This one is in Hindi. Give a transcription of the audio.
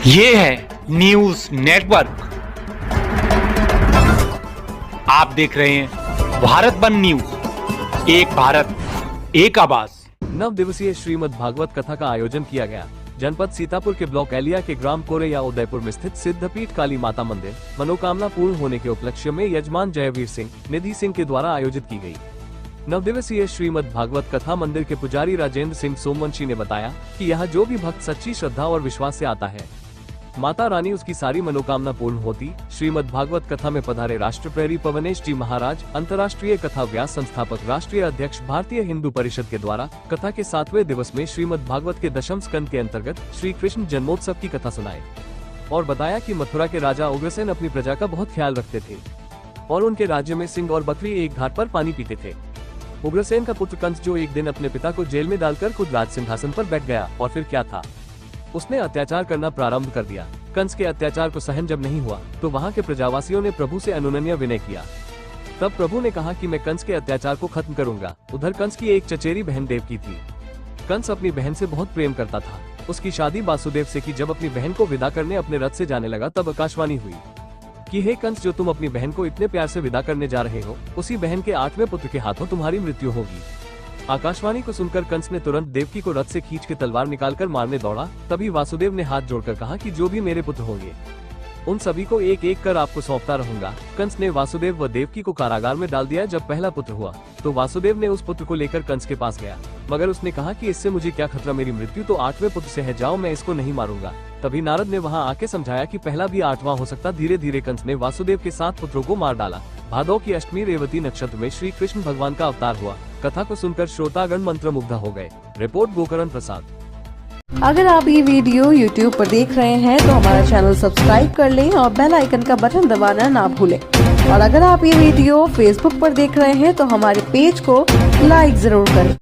ये है न्यूज नेटवर्क। आप देख रहे हैं भारत वन न्यूज, एक भारत एक आवाज। 9 दिवसीय श्रीमद् भागवत कथा का आयोजन किया गया। जनपद सीतापुर के ब्लॉक एलिया के ग्राम कोरेया उदयपुर में स्थित सिद्धपीठ काली माता मंदिर मनोकामना पूर्ण होने के उपलक्ष्य में यजमान जयवीर सिंह निधि सिंह के द्वारा आयोजित की गई। 9 दिवसीय श्रीमद् भागवत कथा मंदिर के पुजारी राजेंद्र सिंह सोमवंशी ने बताया कि यहाँ जो भी भक्त सच्ची श्रद्धा और विश्वास से आता है, माता रानी उसकी सारी मनोकामना पूर्ण होती। श्रीमद् भागवत कथा में पधारे राष्ट्रप्रेरी पवनेश जी महाराज, अंतर्राष्ट्रीय कथा व्यास संस्थापक, राष्ट्रीय अध्यक्ष, भारतीय हिंदू परिषद के द्वारा कथा के 7वें दिवस में श्रीमद् भागवत के दशम स्कंद के अंतर्गत श्री कृष्ण जन्मोत्सव की कथा सुनाई और बताया कि मथुरा के राजा उग्रसेन अपनी प्रजा का बहुत ख्याल रखते थे और उनके राज्य में सिंह और बकरी एक घाट पर पानी पीते थे। उग्रसेन का पुत्र कंस, जो एक दिन अपने पिता को जेल में डालकर खुद राज सिंहासन पर बैठ गया, और फिर क्या था, उसने अत्याचार करना प्रारंभ कर दिया। कंस के अत्याचार को सहन जब नहीं हुआ तो वहाँ के प्रजावासियों ने प्रभु से अनुनय विनय किया। तब प्रभु ने कहा कि मैं कंस के अत्याचार को खत्म करूंगा। उधर कंस की एक चचेरी बहन देवकी थी। कंस अपनी बहन से बहुत प्रेम करता था। उसकी शादी वासुदेव से की। जब अपनी बहन को विदा करने अपने रथ से जाने लगा तब आकाशवाणी हुई कि हे कंस, जो तुम अपनी बहन को इतने प्यार से विदा करने जा रहे हो, उसी बहन के 8वें पुत्र के हाथों तुम्हारी मृत्यु होगी। आकाशवाणी को सुनकर कंस ने तुरंत देवकी को रथ से खींच के तलवार निकालकर मारने दौड़ा। तभी वासुदेव ने हाथ जोड़कर कहा कि जो भी मेरे पुत्र होंगे उन सभी को एक एक कर आपको सौंपता रहूंगा। कंस ने वासुदेव व देवकी को कारागार में डाल दिया। जब पहला पुत्र हुआ तो वासुदेव ने उस पुत्र को लेकर कंस के पास गया, मगर उसने कहा कि इससे मुझे क्या खतरा, मेरी मृत्यु तो 8वें पुत्र से है, जाओ मैं इसको नहीं मारूंगा। तभी नारद ने वहां आके समझाया कि पहला भी 8वां हो सकता। धीरे धीरे कंस ने वासुदेव के 7 पुत्रों को मार डाला। भादौ की अष्टमी रेवती नक्षत्र में श्री कृष्ण भगवान का अवतार हुआ। कथा को सुनकर श्रोतागण मंत्रमुग्ध हो गए। रिपोर्ट गोकरण प्रसाद। अगर आप ये वीडियो YouTube पर देख रहे हैं तो हमारा चैनल सब्सक्राइब कर लें और बेल आइकन का बटन दबाना ना भूलें। और अगर आप ये वीडियो Facebook पर देख रहे हैं तो हमारे पेज को लाइक जरूर करें।